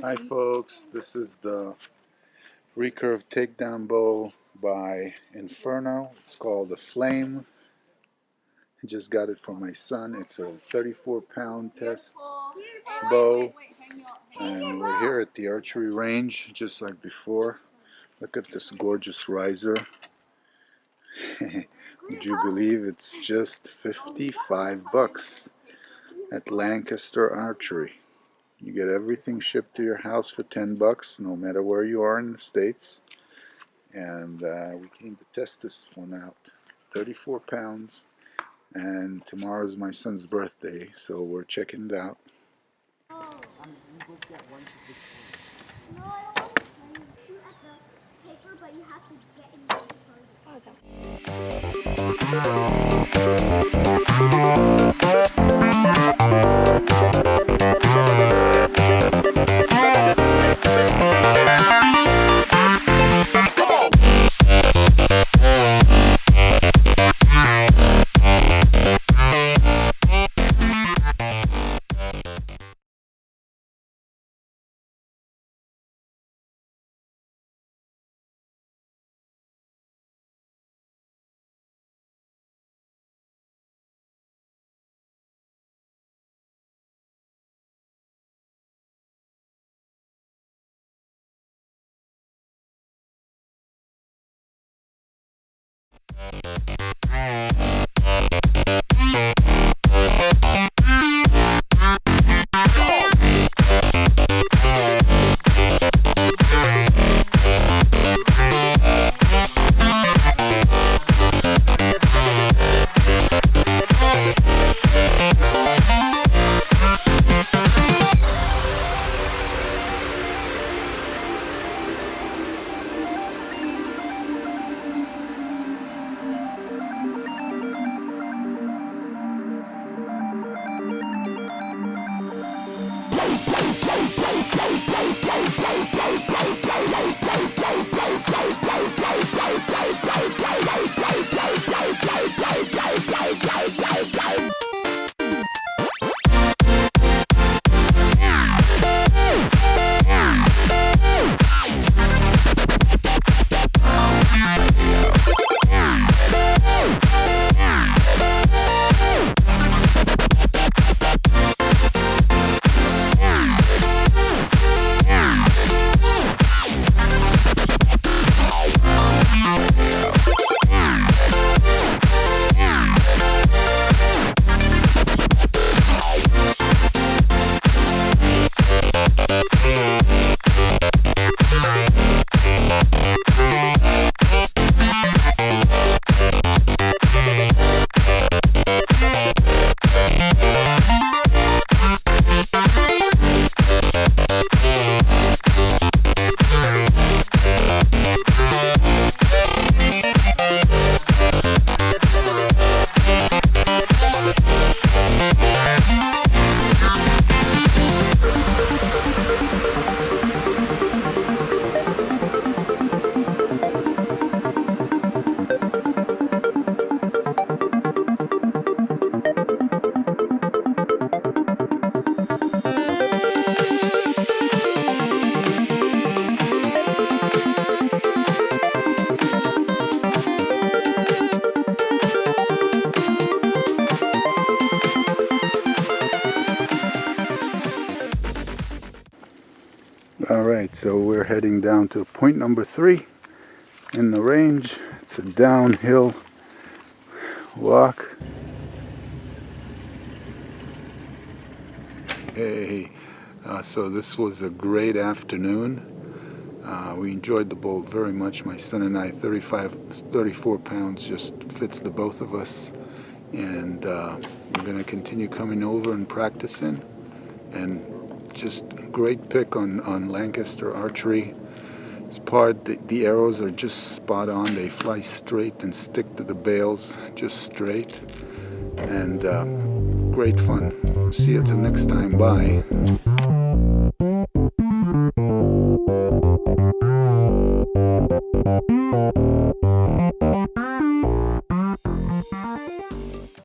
Hi folks, this is the recurve takedown bow by Inferno. It's called the Flame. I just got it from my son. It's a 34-pound test bow, and we're here at the archery range just like before. Look at this gorgeous riser. Would you believe it's just 55 bucks at Lancaster Archery? You get everything shipped to your house for 10 bucks, no matter where you are in the States. And we came to test this one out. 34 pounds. And tomorrow's my son's birthday, so we're checking it out. Alright, so we're heading down to point number 3 in the range. It's a downhill walk. Hey, so this was a great afternoon. We enjoyed the bow very much. My son and I, 34 pounds just fits the both of us. And we're going to continue coming over and practicing. And just great pick on Lancaster Archery. The arrows are just spot on. They fly straight and stick to the bales just straight. And great fun. See you till next time. Bye.